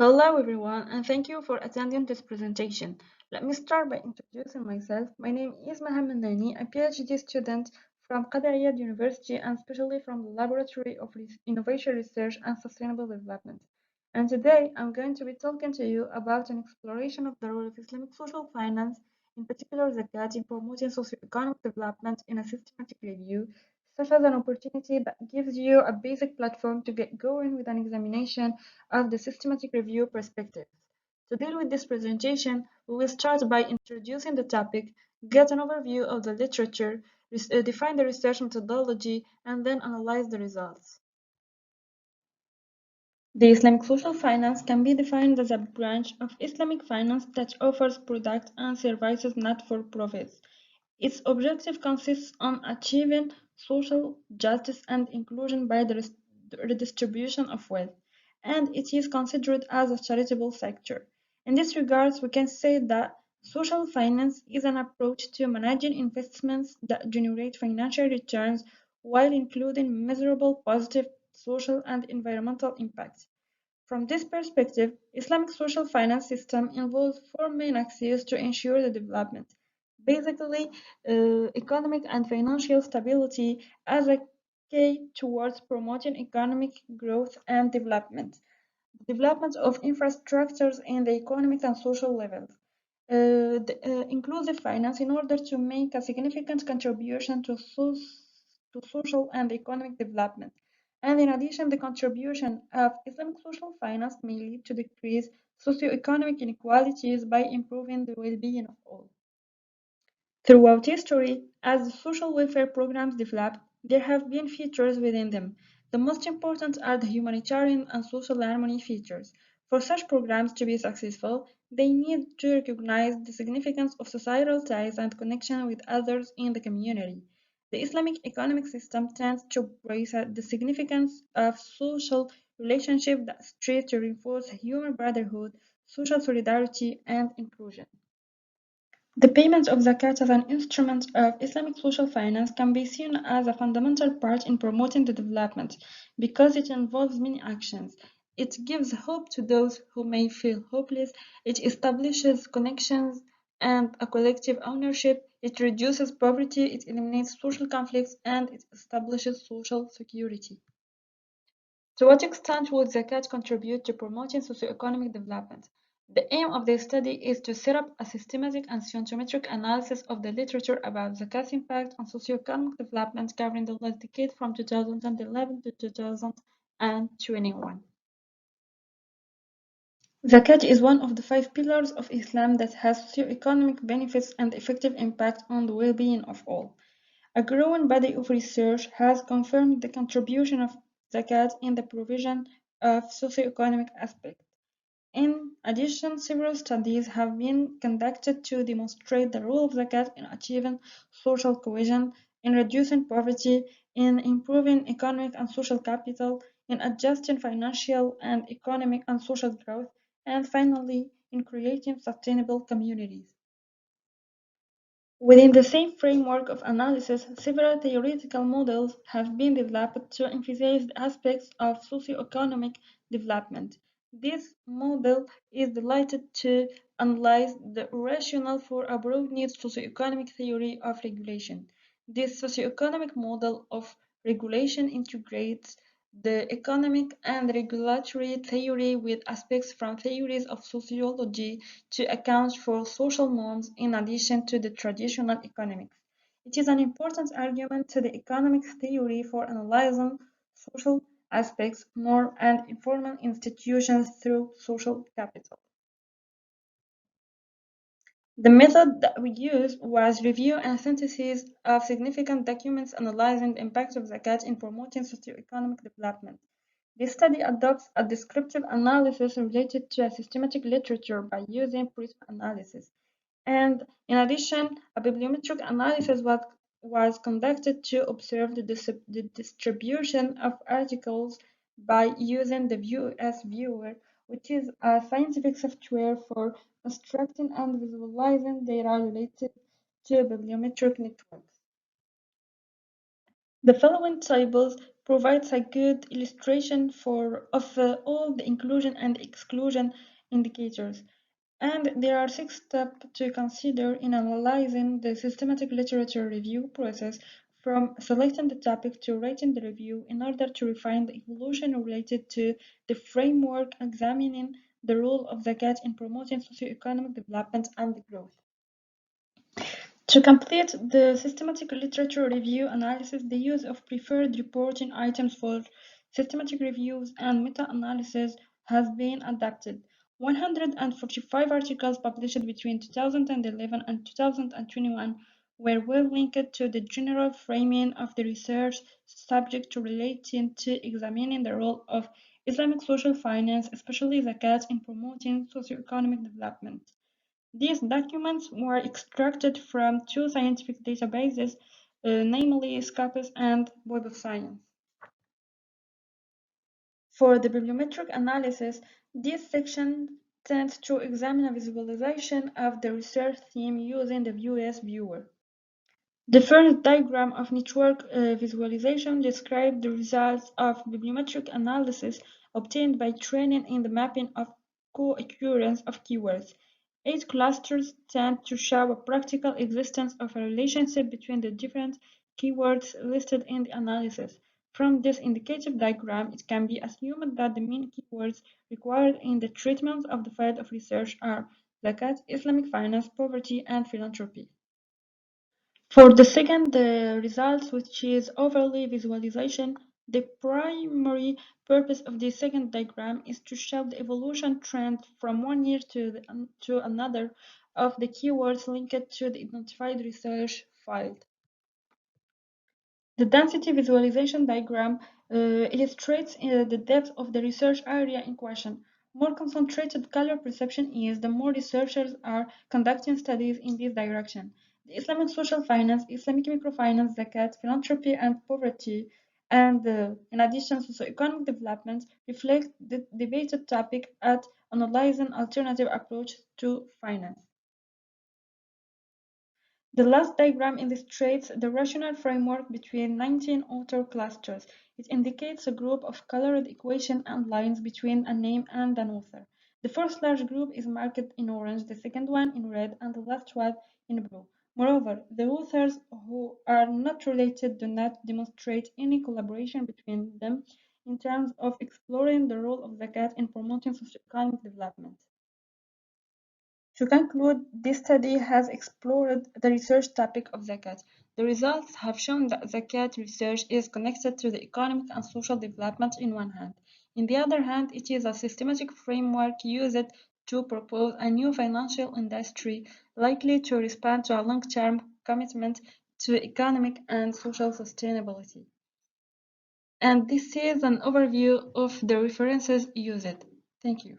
Hello everyone, and thank you for attending this presentation. Let me start by introducing myself. My name is MAHA MENNANI, a PhD student from Qatar University and especially from the Laboratory of Innovation Research and Sustainable Development. And today I'm going to be talking to you about an exploration of the role of Islamic social finance, in particular zakat, in promoting socioeconomic development in a systematic review, such as an opportunity that gives you a basic platform to get going with an examination of the systematic review perspective. To deal with this presentation, we will start by introducing the topic, get an overview of the literature, define the research methodology, and then analyze the results. The Islamic social finance can be defined as a branch of Islamic finance that offers products and services not for profits. Its objective consists on achieving social justice and inclusion by the redistribution of wealth, and it is considered as a charitable sector. In this regard, we can say that social finance is an approach to managing investments that generate financial returns while including measurable positive social and environmental impacts. From this perspective, Islamic social finance system involves four main axes to ensure the development. Basically, economic and financial stability as a key towards promoting economic growth and development. Development of infrastructures in the economic and social levels. Inclusive finance in order to make a significant contribution to social and economic development. And in addition, the contribution of Islamic social finance may lead to decrease socioeconomic inequalities by improving the well-being of all. Throughout history, as the social welfare programs developed, there have been features within them. The most important are the humanitarian and social harmony features. For such programs to be successful, they need to recognize the significance of societal ties and connection with others in the community. The Islamic economic system tends to praise the significance of social relationships that strive to reinforce human brotherhood, social solidarity, and inclusion. The payment of zakat as an instrument of Islamic social finance can be seen as a fundamental part in promoting the development because it involves many actions. It gives hope to those who may feel hopeless, it establishes connections and a collective ownership, it reduces poverty, it eliminates social conflicts, and it establishes social security. To what extent would zakat contribute to promoting socioeconomic development? The aim of the study is to set up a systematic and scientific analysis of the literature about zakat's impact on socioeconomic development covering the last decade from 2011 to 2021. Zakat is one of the five pillars of Islam that has socioeconomic benefits and effective impact on the well-being of all. A growing body of research has confirmed the contribution of zakat in the provision of socioeconomic aspects. In addition, several studies have been conducted to demonstrate the role of zakat in achieving social cohesion, in reducing poverty, in improving economic and social capital, in adjusting financial and economic and social growth, and finally, in creating sustainable communities. Within the same framework of analysis, several theoretical models have been developed to emphasize the aspects of socioeconomic development. This model is delighted to analyze the rationale for a broad-net socioeconomic theory of regulation. This socioeconomic model of regulation integrates the economic and regulatory theory with aspects from theories of sociology to account for social norms in addition to the traditional economics. It is an important argument to the economics theory for analyzing social aspects, norms, and informal institutions through social capital. The method that we used was review and synthesis of significant documents analyzing the impact of zakat in promoting socioeconomic development. This study adopts a descriptive analysis related to a systematic literature by using Prism analysis. And in addition, a bibliometric analysis was conducted to observe the distribution of articles by using the Vos Viewer, which is a scientific software for constructing and visualizing data related to bibliometric networks. The following tables provides a good illustration of all the inclusion and exclusion indicators. And there are 6 steps to consider in analyzing the systematic literature review process, from selecting the topic to rating the review, in order to refine the evolution related to the framework, examining the role of zakat in promoting socioeconomic development and growth. To complete the systematic literature review analysis, the use of preferred reporting items for systematic reviews and meta-analysis has been adapted. 145 articles published between 2011 and 2021 were well linked to the general framing of the research subject to relating to examining the role of Islamic social finance, especially zakat, in promoting socioeconomic development. These documents were extracted from 2 scientific databases, namely Scopus and Web of Science. For the bibliometric analysis, this section tends to examine a visualization of the research theme using the Vos Viewer. The first diagram of network visualization describes the results of bibliometric analysis obtained by training in the mapping of co-occurrence of keywords. 8 clusters tend to show a practical existence of a relationship between the different keywords listed in the analysis. From this indicative diagram, it can be assumed that the main keywords required in the treatment of the field of research are zakat, Islamic finance, poverty, and philanthropy. For the second result, which is overlay visualization, the primary purpose of this second diagram is to show the evolution trend from one year to another of the keywords linked to the identified research field. The density visualization diagram illustrates the depth of the research area in question. More concentrated color perception is, the more researchers are conducting studies in this direction. The Islamic social finance, Islamic microfinance, zakat, philanthropy, and poverty, and in addition, socioeconomic development, reflect the debated topic at analyzing alternative approach to finance. The last diagram illustrates the rational framework between 19 outer clusters. It indicates a group of colored equations and lines between a name and an author. The first large group is marked in orange, the second one in red, and the last one in blue. Moreover, the authors who are not related do not demonstrate any collaboration between them in terms of exploring the role of zakat in promoting socioeconomic development. To conclude, this study has explored the research topic of zakat. The results have shown that zakat research is connected to the economic and social development in one hand. In the other hand, it is a systematic framework used to propose a new financial industry likely to respond to a long-term commitment to economic and social sustainability. And this is an overview of the references used. Thank you.